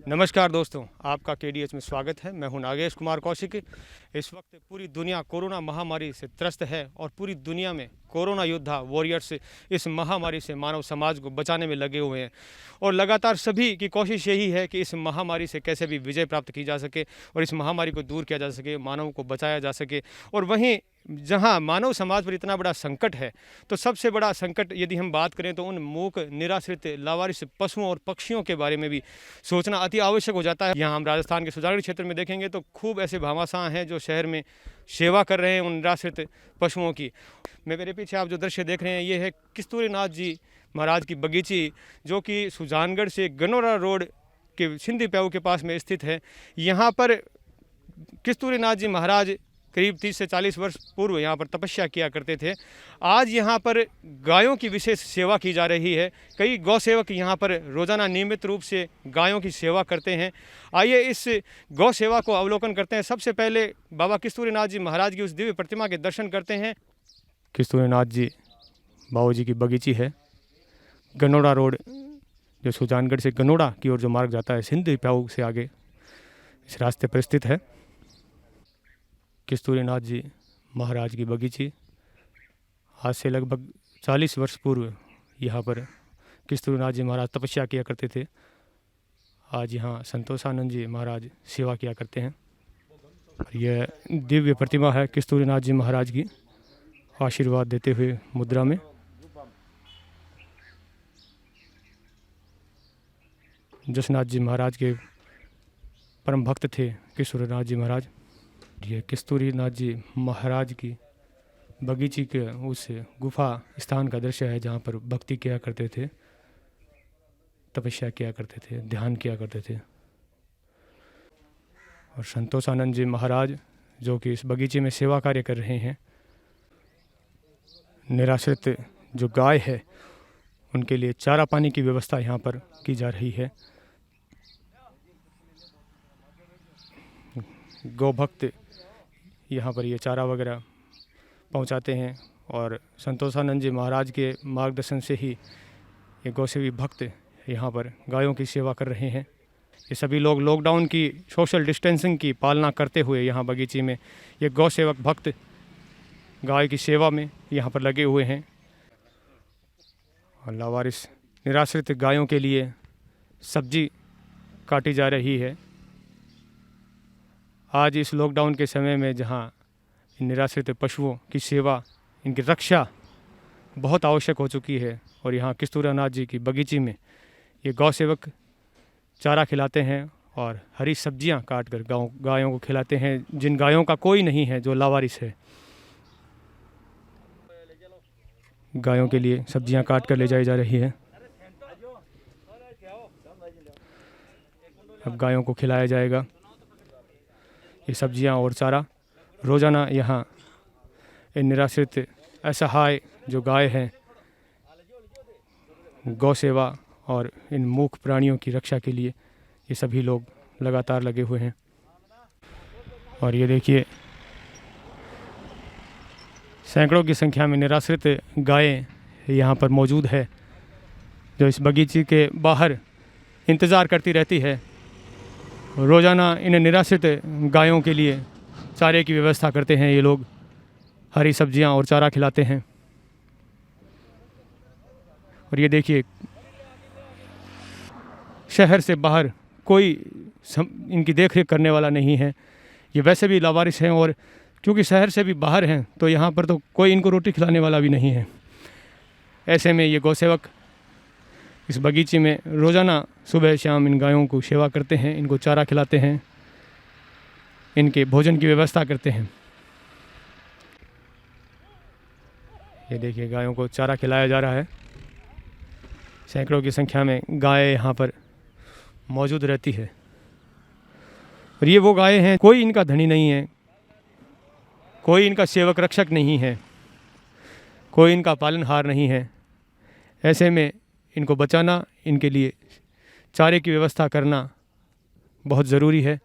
नमस्कार दोस्तों, आपका केडीएच में स्वागत है। मैं हूं नागेश कुमार कौशिक। इस वक्त पूरी दुनिया कोरोना महामारी से त्रस्त है और पूरी दुनिया में कोरोना योद्धा वॉरियर्स इस महामारी से मानव समाज को बचाने में लगे हुए हैं और लगातार सभी की कोशिश यही है कि इस महामारी से कैसे भी विजय प्राप्त की जा सके और इस महामारी को दूर किया जा सके, मानव को बचाया जा सके। और वहीं जहां मानव समाज पर इतना बड़ा संकट है, तो सबसे बड़ा संकट यदि हम बात करें तो उन मूक, निराश्रित, लावारिस पशुओं और पक्षियों के बारे में भी सोचना अति आवश्यक हो जाता है। यहाँ हम राजस्थान के सुजानगढ़ क्षेत्र में देखेंगे तो खूब ऐसे भामाशाह हैं जो शहर में सेवा कर रहे हैं उन निराश्रित पशुओं की। मेरे पीछे आप जो दृश्य देख रहे हैं ये है कस्तूरीनाथ जी महाराज की बगीची, जो कि सुजानगढ़ से गनौरा रोड के सिंधी प्याऊ के पास में स्थित है। यहाँ पर कस्तूरीनाथ जी महाराज करीब 30 से 40 वर्ष पूर्व यहाँ पर तपस्या किया करते थे। आज यहाँ पर गायों की विशेष सेवा की जा रही है। कई गौ सेवक यहाँ पर रोज़ाना नियमित रूप से गायों की सेवा करते हैं। आइए इस गौ सेवा को अवलोकन करते हैं। सबसे पहले बाबा कस्तूरीनाथ जी महाराज की उस दिव्य प्रतिमा के दर्शन करते हैं। कस्तूरीनाथ जी बाबू जी की बगीची है। गनौड़ा रोड जो सुजानगढ़ से गनौड़ा की ओर जो मार्ग जाता है सिंधी प्याऊ से आगे, इस रास्ते पर स्थित है कस्तूरीनाथ जी महाराज की बगीची। आज से लगभग 40 वर्ष पूर्व यहाँ पर कस्तूरीनाथ जी महाराज तपस्या किया करते थे। आज यहाँ संतोषानंद जी महाराज सेवा किया करते हैं। यह दिव्य प्रतिमा है कस्तूरीनाथ जी महाराज की, आशीर्वाद देते हुए मुद्रा में। जसनाथ जी महाराज के परम भक्त थे कस्तूरीनाथ जी महाराज। ये कस्तूरीनाथ जी महाराज की बगीची के उस गुफा स्थान का दृश्य है जहाँ पर भक्ति किया करते थे, तपस्या किया करते थे, ध्यान किया करते थे। और संतोषानंद जी महाराज जो कि इस बगीचे में सेवा कार्य कर रहे हैं। निराश्रित जो गाय है उनके लिए चारा पानी की व्यवस्था यहाँ पर की जा रही है। गौ भक्त यहाँ पर ये चारा वगैरह पहुँचाते हैं और संतोषानंद जी महाराज के मार्गदर्शन से ही ये गौसेवी भक्त यहाँ पर गायों की सेवा कर रहे हैं। ये सभी लोग लॉकडाउन की सोशल डिस्टेंसिंग की पालना करते हुए यहाँ बगीचे में ये गौ सेवक भक्त गाय की सेवा में यहाँ पर लगे हुए हैं। और लावारिस निराश्रित गायों के लिए सब्जी काटी जा रही है। आज इस लॉकडाउन के समय में जहाँ इन निराश्रित पशुओं की सेवा, इनकी रक्षा बहुत आवश्यक हो चुकी है और यहाँ कस्तूरीनाथ जी की बगीची में ये गौ सेवक चारा खिलाते हैं और हरी सब्जियां काट कर गायों को खिलाते हैं, जिन गायों का कोई नहीं है, जो लावारिस है। गायों के लिए सब्जियां काट कर ले जाई जा रही है। अब गायों को खिलाया जाएगा ये सब्जियां और चारा। रोज़ाना यहाँ इन निराश्रित असहाय जो गाय हैं, गौ सेवा और इन मूक प्राणियों की रक्षा के लिए ये सभी लोग लगातार लगे हुए हैं। और ये देखिए सैकड़ों की संख्या में निराश्रित गायें यहाँ पर मौजूद है, जो इस बगीचे के बाहर इंतज़ार करती रहती है। रोज़ाना इन निराश्रित गायों के लिए चारे की व्यवस्था करते हैं ये लोग, हरी सब्जियां और चारा खिलाते हैं। और ये देखिए शहर से बाहर कोई इनकी देखरेख करने वाला नहीं है। ये वैसे भी लावारिस हैं और क्योंकि शहर से भी बाहर हैं तो यहाँ पर तो कोई इनको रोटी खिलाने वाला भी नहीं है। ऐसे में ये गौसेवक इस बगीचे में रोज़ाना सुबह शाम इन गायों को सेवा करते हैं, इनको चारा खिलाते हैं, इनके भोजन की व्यवस्था करते हैं। ये देखिए गायों को चारा खिलाया जा रहा है। सैकड़ों की संख्या में गाय यहाँ पर मौजूद रहती है। और ये वो गाय हैं, कोई इनका धनी नहीं है, कोई इनका सेवक रक्षक नहीं है, कोई इनका पालनहार नहीं है। ऐसे में इनको बचाना, इनके लिए चारे की व्यवस्था करना बहुत ज़रूरी है।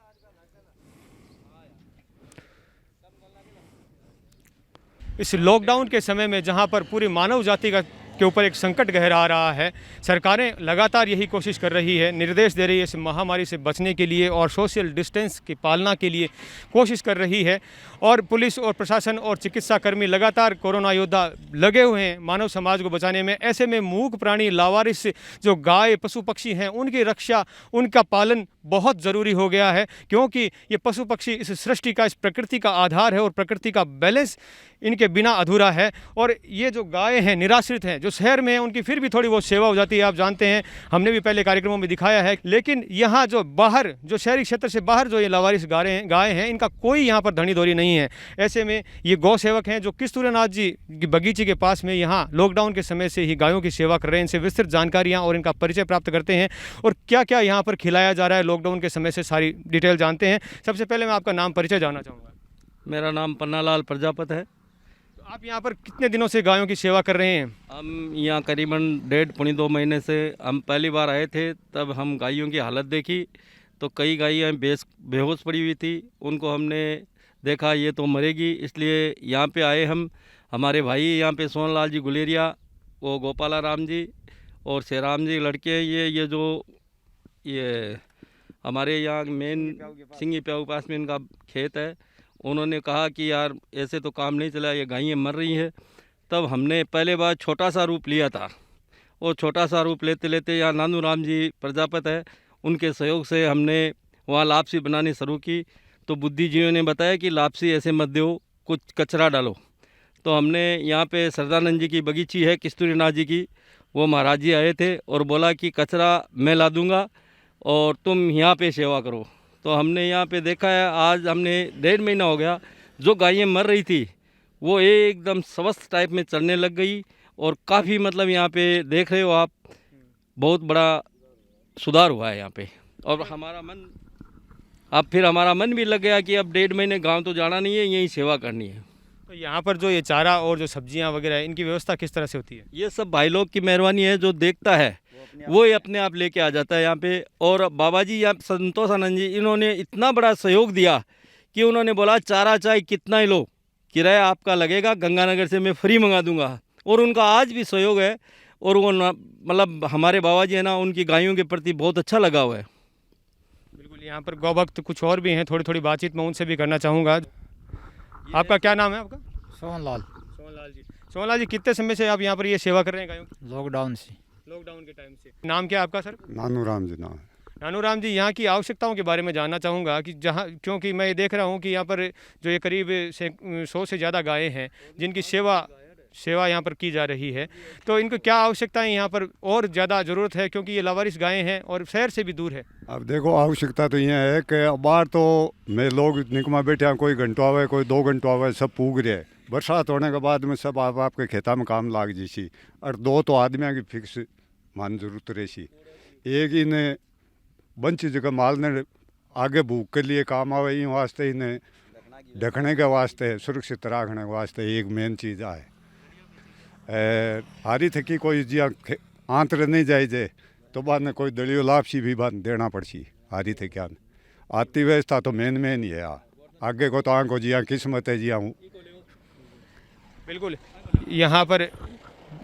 इस लॉकडाउन के समय में जहां पर पूरी मानव जाति का के ऊपर एक संकट गहरा रहा है। सरकारें लगातार यही कोशिश कर रही है, निर्देश दे रही है इस महामारी से बचने के लिए और सोशल डिस्टेंस की पालना के लिए कोशिश कर रही है। और पुलिस और प्रशासन और चिकित्सा कर्मी लगातार कोरोना योद्धा लगे हुए हैं मानव समाज को बचाने में। ऐसे में मूक प्राणी लावारिस जो गाय पशु पक्षी हैं उनकी रक्षा, उनका पालन बहुत ज़रूरी हो गया है, क्योंकि ये पशु पक्षी इस सृष्टि का, इस प्रकृति का आधार है और प्रकृति का बैलेंस इनके बिना अधूरा है। और ये जो गाय हैं निराश्रित हैं, जो शहर में हैं उनकी फिर भी थोड़ी बहुत सेवा हो जाती है, आप जानते हैं, हमने भी पहले कार्यक्रमों में दिखाया है। लेकिन यहाँ जो बाहर, जो शहरी क्षेत्र से बाहर जो ये लावारिस गाय हैं, इनका कोई यहाँ पर धनी धोरी नहीं है। ऐसे में ये गौ सेवक हैं जो किस्तूरनाथ जी की बगीचे के पास में यहाँ लॉकडाउन के समय से ही गायों की सेवा कर रहे हैं। इनसे विस्तृत जानकारियाँ और इनका परिचय प्राप्त करते हैं और क्या क्या यहाँ पर खिलाया जा रहा है लॉकडाउन के समय से सारी डिटेल जानते हैं। सबसे पहले मैं आपका नाम परिचय जानना चाहूँगा। मेरा नाम पन्नालाल प्रजापत है। आप यहाँ पर कितने दिनों से गायों की सेवा कर रहे हैं? हम यहाँ करीबन 1.5-2 महीने से, हम पहली बार आए थे तब हम गायों की हालत देखी तो कई गायें बेहोश पड़ी हुई थी। उनको हमने देखा ये तो मरेगी, इसलिए यहाँ पे आए हम। हमारे भाई यहाँ पे सोनलाल जी गुलेरिया, वो गोपाला राम जी और शेराम जी लड़के हैं। ये जो हमारे यहाँ मेन सिंगी प्याऊ पास में इनका खेत है। उन्होंने कहा कि यार ऐसे तो काम नहीं चला, ये गायें मर रही हैं। तब हमने पहले बार छोटा सा रूप लिया था और छोटा सा रूप लेते लेते यहाँ नानू राम जी प्रजापत है, उनके सहयोग से हमने वहाँ लापसी बनानी शुरू की। तो बुद्धिजीवियों ने बताया कि लापसी ऐसे मत दो, कुछ कचरा डालो। तो हमने यहाँ पे सरदानंद जी की बगीची है किस्तूरीनाथ जी की, वो महाराज जी आए थे और बोला कि कचरा मैं ला दूँगा और तुम यहाँ पे सेवा करो। तो हमने यहाँ पे देखा है, आज हमने 1.5 महीना हो गया, जो गायें मर रही थी वो एकदम स्वस्थ टाइप में चलने लग गई और काफ़ी मतलब यहाँ पे देख रहे हो आप, बहुत बड़ा सुधार हुआ है यहाँ पे। और हमारा मन भी लग गया कि अब 1.5 महीने गांव तो जाना नहीं है, यहीं सेवा करनी है। तो यहाँ पर जो ये चारा और जो सब्जियाँ वगैरह है, इनकी व्यवस्था किस तरह से होती है? ये सब भाई लोग की मेहरबानी है, जो देखता है वो ही अपने आप लेके आ जाता है यहाँ पे। और बाबा जी यहाँ संतोष आनंद जी, इन्होंने इतना बड़ा सहयोग दिया कि उन्होंने बोला चारा चाहे कितना ही लो, किराया आपका लगेगा, गंगानगर से मैं फ्री मंगा दूंगा। और उनका आज भी सहयोग है और वो मतलब हमारे बाबा जी है ना, उनकी गायों के प्रति बहुत अच्छा लगा हुआ है। बिल्कुल, यहाँ पर गौ भक्त कुछ और भी हैं, थोड़ी बातचीत मैं उनसे भी करना चाहूँगा। आपका क्या नाम है आपका? सोहनलाल। सोहनलाल जी, कितने समय से आप यहाँ पर ये सेवा कर रहे हैं गायों की? लॉकडाउन के टाइम से। नाम क्या है आपका सर? नानू राम जी नाम है। नानू राम जी, यहाँ की आवश्यकताओं के बारे में जानना चाहूँगा कि जहाँ, क्योंकि मैं ये देख रहा हूँ कि यहाँ पर जो ये करीब 100 से ज़्यादा गायें हैं जिनकी सेवा यहाँ पर की जा रही है, तो इनको क्या आवश्यकताएं यहाँ पर और ज़्यादा ज़रूरत है, क्योंकि ये लावारिस गायें हैं और शहर से भी दूर है। अब देखो, आवश्यकता तो ये है कि बाहर तो मैं लोग निकमा बैठे हैं, कोई घंटों आवे कोई 2 घंटों आवे, सब पूग रहे। बरसात होने के बाद में सब आपके खेता में काम लाग जी। और 2 तो आदमियों की फिक्स मान जरूरत रही। एक इन्हें बंची जगह माल ने आगे भूख के लिए काम आवे, इन वास्ते इन्हें ढकने के वास्ते, सुरक्षित रखने के वास्ते एक मेन चीज़ है। हारी थकी कोई जिया आंतर नहीं जाए जे तो बाद में कोई दलियो लापसी भी बाद देना पड़सी। हारी थे क्या आती व्यवस्था तो मेन ही है। आगे को तो आंको जिया किस्मत है जिया हूँ। बिल्कुल, यहाँ पर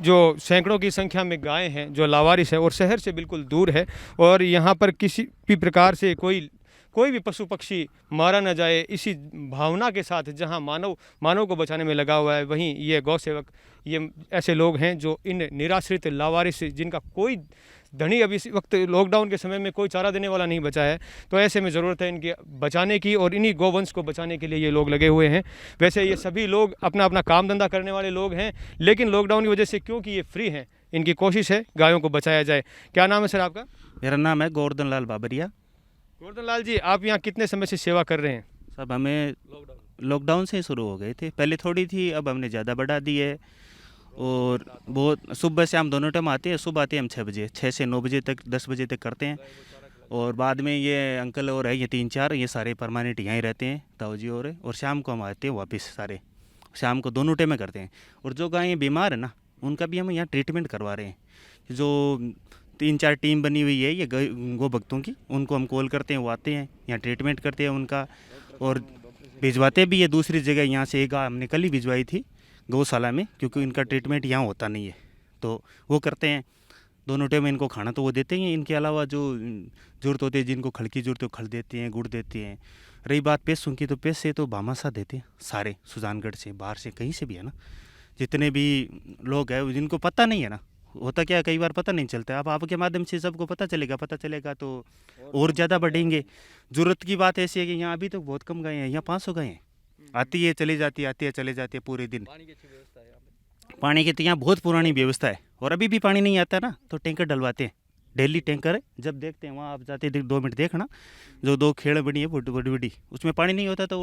जो सैकड़ों की संख्या में गायें हैं जो लावारिस है और शहर से बिल्कुल दूर है, और यहाँ पर किसी भी प्रकार से कोई भी पशु पक्षी मारा न जाए, इसी भावना के साथ जहाँ मानव को बचाने में लगा हुआ है, वहीं ये गौ सेवक, ये ऐसे लोग हैं जो इन निराश्रित लावारिस, जिनका कोई धनी अभी इस वक्त लॉकडाउन के समय में कोई चारा देने वाला नहीं बचा है, तो ऐसे में ज़रूरत है इनके बचाने की और इन्हीं गौवंश को बचाने के लिए ये लोग लगे हुए हैं। वैसे ये सभी लोग अपना अपना काम धंधा करने वाले लोग हैं, लेकिन लॉकडाउन की वजह से क्योंकि ये फ्री हैं, इनकी कोशिश है गायों को बचाया जाए। क्या नाम है सर आपका? मेरा नाम है गोवर्धन लाल बाबरिया। गोवर्धन लाल जी, आप यहाँ कितने समय से सेवा कर रहे हैं? सब हमें लॉकडाउन से शुरू हो गए थे, पहले थोड़ी थी, अब हमने ज़्यादा बढ़ा दी है। और बहुत सुबह से हम दोनों टाइम आते हैं। सुबह आते हैं हम 6 बजे, 6 से 9 बजे तक, 10 बजे तक करते हैं। और बाद में ये अंकल और है, ये 3-4, ये सारे परमानेंट यहाँ ही रहते हैं, ताऊ जी। और शाम को हम आते हैं वापस, सारे शाम को दोनों टाइम में करते हैं। और जो गायें बीमार है ना, उनका भी हम यहाँ ट्रीटमेंट करवा रहे हैं। जो 3-4 टीम बनी हुई है ये गौ भक्तों की, उनको हम कॉल करते हैं, वो आते हैं यहाँ ट्रीटमेंट करते हैं उनका, और भिजवाते भी है दूसरी जगह। यहाँ से एक गाय हमने कल ही भिजवाई थी गौशाला में, क्योंकि इनका ट्रीटमेंट यहाँ होता नहीं है, तो वो करते हैं। दोनों टाइम इनको खाना तो वो देते ही हैं। इनके अलावा जो ज़रूरत होती है, जिनको खल की ज़रूरत है, वो खल देते हैं, गुड़ देते हैं। रही बात पैसों की, तो पैसे तो भामाशाह देते हैं सारे, सुजानगढ़ से, बाहर से, कहीं से भी है ना। जितने भी लोग हैं जिनको पता नहीं है ना, होता क्या है, कई बार पता नहीं चलता है। अब आपके माध्यम से सबको पता चलेगा तो और ज़्यादा बढ़ेंगे। ज़रूरत की बात ऐसी है कि यहाँ अभी तो बहुत कम गए हैं, यहाँ 500 गए हैं। आती है चली जाती है, आती है चली जाती है पूरे दिन। पानी की तो यहाँ बहुत पुरानी व्यवस्था है, और अभी भी पानी नहीं आता ना तो टैंकर डलवाते हैं, डेली टैंकर है। जब देखते हैं वहाँ आप जाते 2 मिनट देखना, जो 2 खेड़ बनी है बड़ी बड़ी, उसमें पानी नहीं होता तो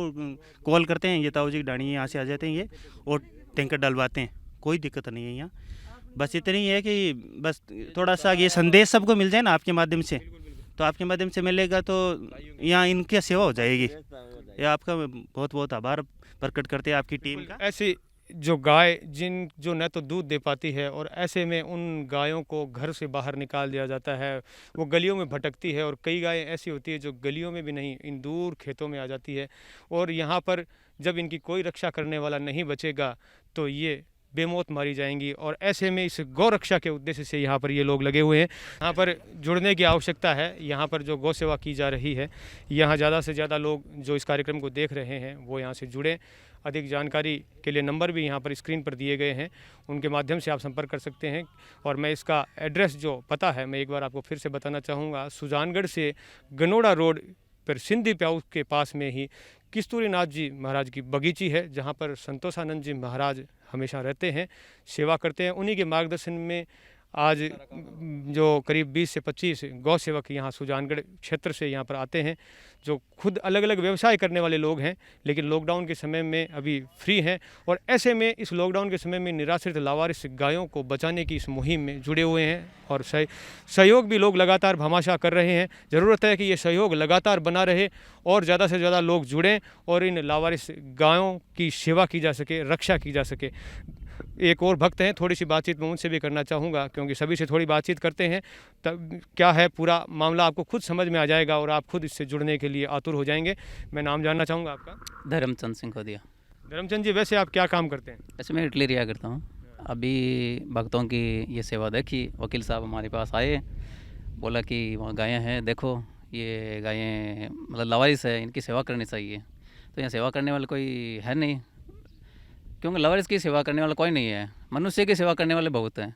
कॉल करते हैं, ये ताऊ जी डाणी यहाँ से आ जाते हैं ये, और टैंकर डलवाते हैं। कोई दिक्कत नहीं है यहाँ। बस इतनी है कि बस थोड़ा सा ये संदेश सबको मिल जाए ना आपके माध्यम से, तो आपके माध्यम से मिलेगा तो यहाँ इनकी सेवा हो जाएगी। ये आपका बहुत बहुत आभार प्रकट करते हैं आपकी टीम का। ऐसी जो गाय जो न तो दूध दे पाती है, और ऐसे में उन गायों को घर से बाहर निकाल दिया जाता है, वो गलियों में भटकती है। और कई गायें ऐसी होती है जो गलियों में भी नहीं, इन दूर खेतों में आ जाती है। और यहाँ पर जब इनकी कोई रक्षा करने वाला नहीं बचेगा तो ये बेमौत मारी जाएंगी। और ऐसे में इस गौ रक्षा के उद्देश्य से यहाँ पर ये लोग लगे हुए हैं। यहाँ पर जुड़ने की आवश्यकता है। यहाँ पर जो गौ सेवा की जा रही है, यहाँ ज़्यादा से ज़्यादा लोग जो इस कार्यक्रम को देख रहे हैं वो यहाँ से जुड़ें। अधिक जानकारी के लिए नंबर भी यहाँ पर स्क्रीन पर दिए गए हैं, उनके माध्यम से आप संपर्क कर सकते हैं। और मैं इसका एड्रेस जो पता है मैं एक बार आपको फिर से बताना चाहूँगा। सुजानगढ़ से गनोड़ा रोड पर सिंधी प्याऊ के पास में ही किस्तूरीनाथ जी महाराज की बगीची है, जहाँ पर संतोषानंद जी महाराज हमेशा रहते हैं, सेवा करते हैं। उन्हीं के मार्गदर्शन में आज जो करीब 20 से 25 गौ सेवक यहाँ सुजानगढ़ क्षेत्र से यहाँ पर आते हैं, जो खुद अलग अलग व्यवसाय करने वाले लोग हैं, लेकिन लॉकडाउन के समय में अभी फ्री हैं। और ऐसे में इस लॉकडाउन के समय में निराश्रित लावारिस गायों को बचाने की इस मुहिम में जुड़े हुए हैं, और सहयोग भी लोग लगातार भामाशाह कर रहे हैं। ज़रूरत है कि ये सहयोग लगातार बना रहे और ज़्यादा से ज़्यादा लोग जुड़ें और इन लावारिस गायों की सेवा की जा सके, रक्षा की जा सके। एक और भक्त हैं, थोड़ी सी बातचीत मैं उनसे भी करना चाहूँगा, क्योंकि सभी से थोड़ी बातचीत करते हैं तब क्या है पूरा मामला आपको खुद समझ में आ जाएगा और आप खुद इससे जुड़ने के लिए आतुर हो जाएंगे। मैं नाम जानना चाहूँगा आपका। धर्मचंद सिंह खोदिया। धर्मचंद जी, वैसे आप क्या काम करते हैं? ऐसे मैं इटली रिया करता हूँ। अभी भक्तों की ये सेवा देखी, वकील साहब हमारे पास आए, बोला कि वहाँ गायें हैं, देखो ये गायें मतलब लावारिस है, इनकी सेवा करनी चाहिए। तो यहाँ सेवा करने वाला कोई है नहीं, क्योंकि लावारिस की सेवा करने वाला कोई नहीं है, मनुष्य की सेवा करने वाले बहुत हैं।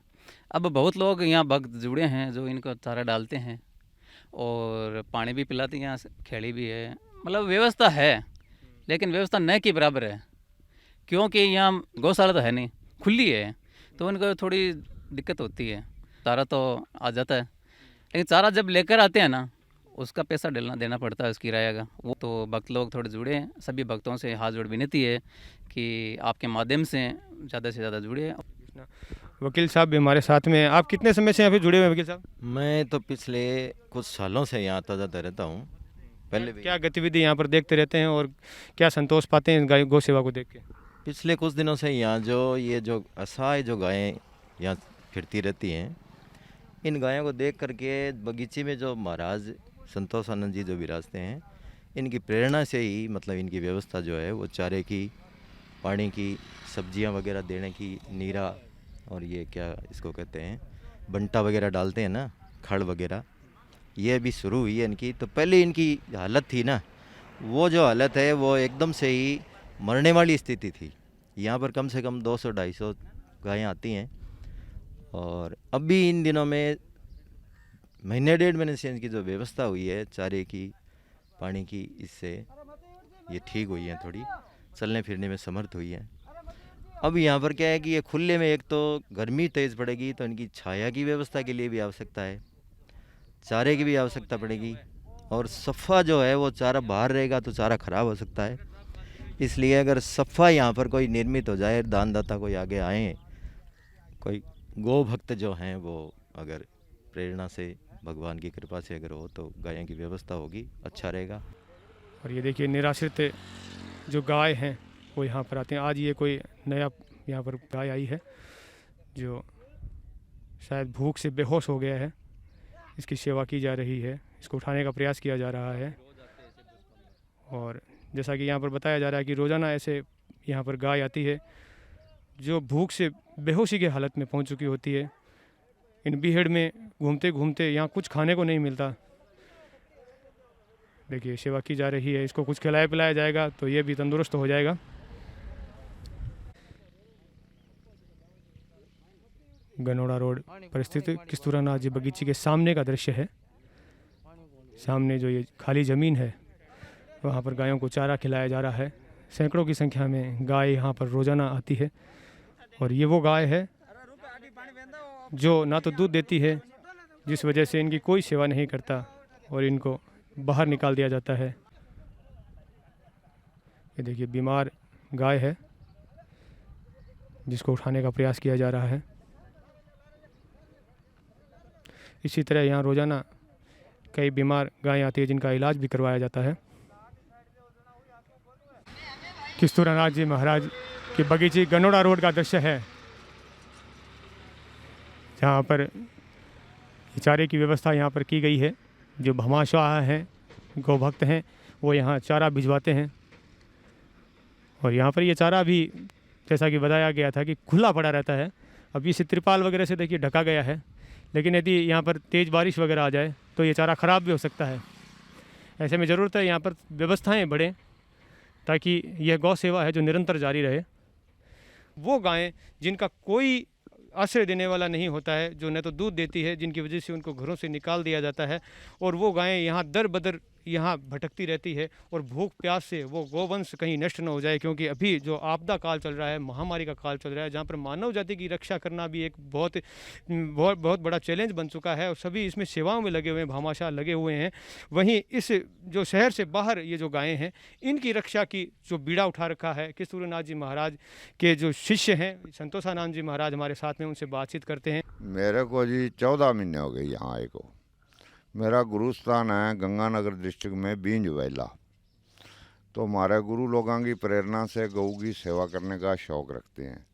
अब बहुत लोग यहाँ भक्त जुड़े हैं जो इनको चारा डालते हैं और पानी भी पिलाते हैं, यहाँ खेड़ी भी है, मतलब व्यवस्था है, लेकिन व्यवस्था न के बराबर है, क्योंकि यहाँ गौशाला तो है नहीं, खुली है, तो उनको थोड़ी दिक्कत होती है। चारा तो आ जाता है, लेकिन चारा जब लेकर आते हैं ना, उसका पैसा देना पड़ता है, उसकी किराया का। वो तो भक्त लोग थोड़े जुड़े हैं, सभी भक्तों से हाथ जोड़ विनती है कि आपके माध्यम से ज़्यादा जुड़े। वकील साहब भी हमारे साथ में हैं। आप कितने समय से यहाँ पे जुड़े हुए हैं वकील साहब? मैं तो पिछले कुछ सालों से यहाँ आता जाता रहता हूँ। पहले भी क्या गतिविधि यहाँ पर देखते रहते हैं और क्या संतोष पाते हैं गाय गौ सेवा को देख के? पिछले कुछ दिनों से यहाँ जो असहाय जो गायें यहाँ फिरती रहती हैं, इन गायों को देख करके बगीचे में जो महाराज संतोषानंद जी जो विराजते हैं, इनकी प्रेरणा से ही मतलब इनकी व्यवस्था जो है वो चारे की, पानी की, सब्जियां वगैरह देने की, नीरा और ये क्या इसको कहते हैं बंटा वगैरह डालते हैं ना, खड़ वगैरह, ये अभी शुरू हुई है इनकी। तो पहले इनकी हालत थी ना, वो जो हालत है वो एकदम से ही मरने वाली स्थिति थी। यहाँ पर कम से कम 200-250 गायें आती हैं, और अभी इन दिनों में महीने 1.5 महीने से इनकी जो व्यवस्था हुई है चारे की, पानी की, इससे ये ठीक हुई है, थोड़ी चलने फिरने में समर्थ हुई है। अब यहाँ पर क्या है कि ये खुले में एक तो गर्मी तेज़ पड़ेगी, तो इनकी छाया की व्यवस्था के लिए भी आवश्यकता है, चारे की भी आवश्यकता पड़ेगी, और सफ़ा जो है वो चारा बाहर रहेगा तो चारा ख़राब हो सकता है। इसलिए अगर सफ़ा यहाँ पर कोई निर्मित हो जाए, दानदाता कोई आगे आए, कोई गौ भक्त जो हैं वो अगर प्रेरणा से, भगवान की कृपा से अगर हो तो गायों की व्यवस्था होगी, अच्छा रहेगा। और ये देखिए निराश्रित जो गाय हैं वो यहाँ पर आते हैं। आज ये कोई नया यहाँ पर गाय आई है जो शायद भूख से बेहोश हो गया है, इसकी सेवा की जा रही है, इसको उठाने का प्रयास किया जा रहा है। और जैसा कि यहाँ पर बताया जा रहा है कि रोज़ाना ऐसे यहाँ पर गाय आती है जो भूख से बेहोशी की हालत में पहुंच चुकी होती है। इन बीहड़ में घूमते घूमते यहाँ कुछ खाने को नहीं मिलता। देखिए सेवा की जा रही है, इसको कुछ खिलाया पिलाया जाएगा तो ये भी तंदुरुस्त हो जाएगा। गनोड़ा रोड पर स्थित किस्तूरानाथ जी बगीचे के सामने का दृश्य है। सामने जो ये खाली ज़मीन है वहाँ पर गायों को चारा खिलाया जा रहा है। सैकड़ों की संख्या में गाय यहाँ पर रोज़ाना आती है और ये वो गाय है जो ना तो दूध देती है, जिस वजह से इनकी कोई सेवा नहीं करता और इनको बाहर निकाल दिया जाता है। ये देखिए बीमार गाय है जिसको उठाने का प्रयास किया जा रहा है। इसी तरह यहाँ रोज़ाना कई बीमार गायें आती है जिनका इलाज भी करवाया जाता है। किस्तूरानाथ जी महाराज के बगीचे गनोड़ा रोड का दृश्य है, जहाँ पर चारे की व्यवस्था यहाँ पर की गई है। जो भमाशाह हैं, गौ भक्त हैं, वो यहाँ चारा भिजवाते हैं और यहाँ पर ये चारा भी जैसा कि बताया गया था कि खुला पड़ा रहता है। अब इसे त्रिपाल वगैरह से देखिए ढका गया है, लेकिन यदि यहाँ पर तेज़ बारिश वगैरह आ जाए तो ये चारा ख़राब भी हो सकता है। ऐसे में ज़रूरत है यहाँ पर व्यवस्थाएं बढ़ें ताकि यह गौ सेवा है जो निरंतर जारी रहे। वो गायें जिनका कोई आश्रय देने वाला नहीं होता है, जो न तो दूध देती है, जिनकी वजह से उनको घरों से निकाल दिया जाता है और वो गायें यहाँ दर बदर यहाँ भटकती रहती है और भूख प्यास से वो गोवंश कहीं नष्ट न हो जाए। क्योंकि अभी जो आपदा काल चल रहा है, महामारी का काल चल रहा है, जहाँ पर मानव जाति की रक्षा करना भी एक बहुत बहुत बहुत बड़ा चैलेंज बन चुका है और सभी इसमें सेवाओं में लगे हुए हैं, भामाशाह लगे हुए हैं। वहीं इस जो शहर से बाहर ये जो गायें हैं, इनकी रक्षा की जो बीड़ा उठा रखा है किस्तूरनाथ जी महाराज के जो शिष्य हैं संतोषानंद जी महाराज हमारे साथ में, उनसे बातचीत करते हैं। मेरे को जी 14 महीने हो गए यहाँ आए को। मेरा गुरु स्थान है गंगानगर डिस्ट्रिक्ट में बींज वैला। तो हमारे गुरु लोगों की प्रेरणा से गऊ की सेवा करने का शौक़ रखते हैं।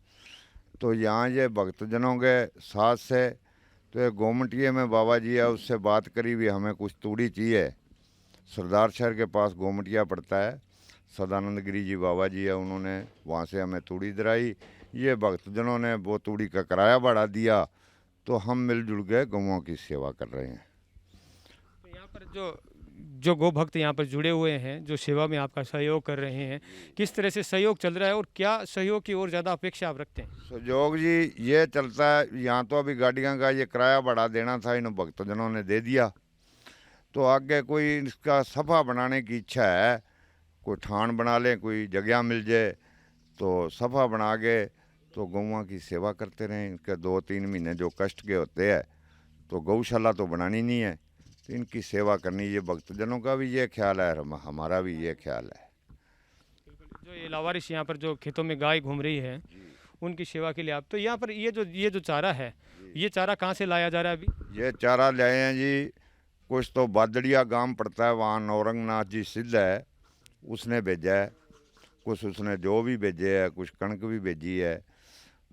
तो यहाँ ये भक्तजनों के साथ से तो ये गोमटिये में बाबा जी है, उससे बात करी भी हमें कुछ तूड़ी चाहिए। सरदार शहर के पास गोमटिया पड़ता है, सदानंद गिरी जी बाबा जी है, उन्होंने वहाँ से हमें तूड़ी दिलाई। ये भक्तजनों ने वो तूड़ी का किराया बढ़ा दिया, तो हम मिलजुल के गौओं की सेवा कर रहे हैं। तो यहाँ पर जो गौ भक्त यहाँ पर जुड़े हुए हैं, जो सेवा में आपका सहयोग कर रहे हैं, किस तरह से सहयोग चल रहा है और क्या सहयोग की ओर ज़्यादा अपेक्षा आप रखते हैं? सहयोग जी ये चलता है, यहाँ तो अभी गाड़ियाँ का ये किराया बढ़ा देना था, इन भक्तजनों ने दे दिया। तो आगे कोई इसका सफ़ा बनाने की इच्छा है, कोई ठान बना लें, कोई जगह मिल जाए तो सफ़ा बना के तो गौवां की सेवा करते रहें। इनके 2-3 महीने जो कष्ट के होते हैं तो गौशाला तो बनानी नहीं है, तो इनकी सेवा करनी, ये भक्तजनों का भी ये ख्याल है, हमारा भी ये ख्याल है। जो ये लावारिश यहाँ पर जो खेतों में गाय घूम रही है उनकी सेवा के लिए आप, तो यहाँ पर ये जो चारा है, ये चारा कहाँ से लाया जा रहा है अभी? ये चारा लाए हैं जी, कुछ तो बादड़िया गांव पड़ता है, वहाँ नौरंगनाथ जी सिद्ध है, उसने भेजा है। कुछ उसने जो भी भेजे है, कुछ कणक भी भेजी है।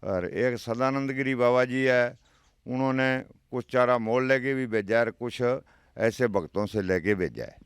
और एक सदानंद गिरी बाबा जी है, उन्होंने कुछ चारा मोल लेके भी भेजा है, कुछ ऐसे भक्तों से लेके भेजा है।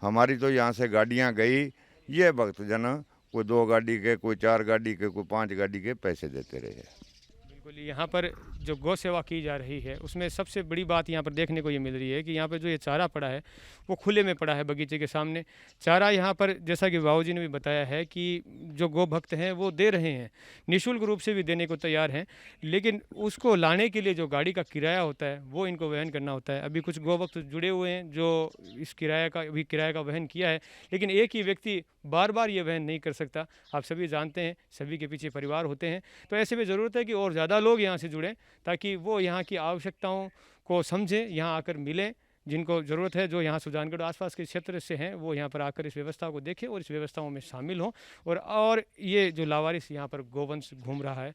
हमारी तो यहाँ से गाड़ियाँ गई, ये भक्तजन कोई 2 गाड़ी के, कोई 4 गाड़ी के, कोई 5 गाड़ी के पैसे देते रहे। बिल्कुल, यहाँ पर जो गौ सेवा की जा रही है उसमें सबसे बड़ी बात यहाँ पर देखने को ये मिल रही है कि यहाँ पर जो ये चारा पड़ा है वो खुले में पड़ा है बगीचे के सामने। चारा यहाँ पर जैसा कि बाबूजी ने भी बताया है कि जो गौ भक्त हैं वो दे रहे हैं, निःशुल्क रूप से भी देने को तैयार हैं, लेकिन उसको लाने के लिए जो गाड़ी का किराया होता है वो इनको वहन करना होता है। अभी कुछ गौ भक्त जुड़े हुए हैं जो इस किराए का वहन किया है, लेकिन एक ही व्यक्ति बार बार ये वहन नहीं कर सकता। आप सभी जानते हैं, सभी के पीछे परिवार होते हैं, तो ऐसे में ज़रूरत है कि और ज़्यादा लोग यहाँ से जुड़ें ताकि वो यहाँ की आवश्यकताओं को समझें, यहाँ आकर मिलें। जिनको ज़रूरत है, जो यहाँ सुजानगढ़ आसपास के क्षेत्र से हैं, वो यहाँ पर आकर इस व्यवस्था को देखें और इस व्यवस्थाओं में शामिल हों। और ये जो लावारिस यहाँ पर गोवंश घूम रहा है,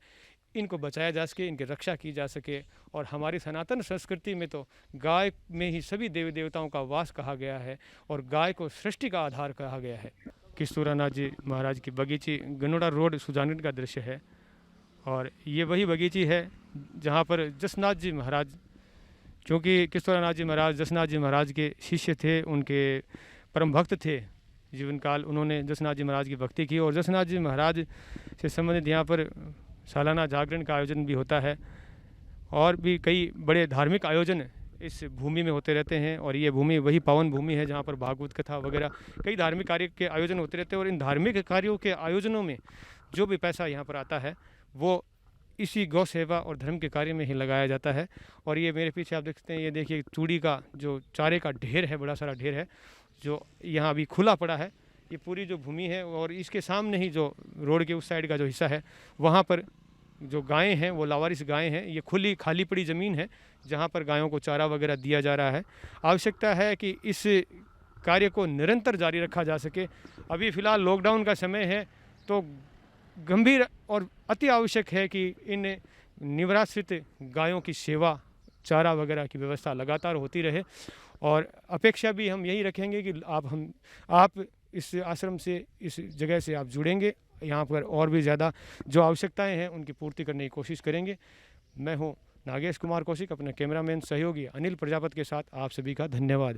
इनको बचाया जा सके, इनकी रक्षा की जा सके। और हमारी सनातन संस्कृति में तो गाय में ही सभी देवी देवताओं का वास कहा गया है और गाय को सृष्टि का आधार कहा गया है। किस्तूरानाथ जी महाराज की बगीची गनोड़ा रोड सुजानगढ़ का दृश्य है और ये वही बगीची है जहाँ पर जसनाथ जी महाराज, क्योंकि किस्तूरानाथ जी महाराज जसनाथ जी महाराज के शिष्य थे, उनके परम भक्त थे, जीवन काल उन्होंने जसनाथ जी महाराज की भक्ति की और जसनाथ जी महाराज से संबंधित यहाँ पर सालाना जागरण का आयोजन भी होता है और भी कई बड़े धार्मिक आयोजन इस भूमि में होते रहते हैं। और ये भूमि वही पावन भूमि है जहाँ पर भागवत कथा वगैरह कई धार्मिक कार्य के आयोजन होते रहते हैं। और इन धार्मिक कार्यों के आयोजनों में जो भी पैसा यहाँ पर आता है वो इसी गौ सेवा और धर्म के कार्य में ही लगाया जाता है। और ये मेरे पीछे आप देख सकते हैं, ये देखिए चूड़ी का जो चारे का ढेर है, बड़ा सारा ढेर है जो यहाँ अभी खुला पड़ा है। ये पूरी जो भूमि है और इसके सामने ही जो रोड के उस साइड का जो हिस्सा है वहाँ पर जो गायें हैं वो लावारिस गायें हैं। ये खुली खाली पड़ी ज़मीन है जहाँ पर गायों को चारा वगैरह दिया जा रहा है। आवश्यकता है कि इस कार्य को निरंतर जारी रखा जा सके। अभी फ़िलहाल लॉकडाउन का समय है तो गंभीर और अति आवश्यक है कि इन निराश्रित गायों की सेवा, चारा वगैरह की व्यवस्था लगातार होती रहे। और अपेक्षा भी हम यही रखेंगे कि आप इस आश्रम से, इस जगह से आप जुड़ेंगे, यहाँ पर और भी ज़्यादा जो आवश्यकताएं हैं उनकी पूर्ति करने की कोशिश करेंगे। मैं हूँ नागेश कुमार कौशिक, अपने कैमरामैन सहयोगी अनिल प्रजापति के साथ आप सभी का धन्यवाद।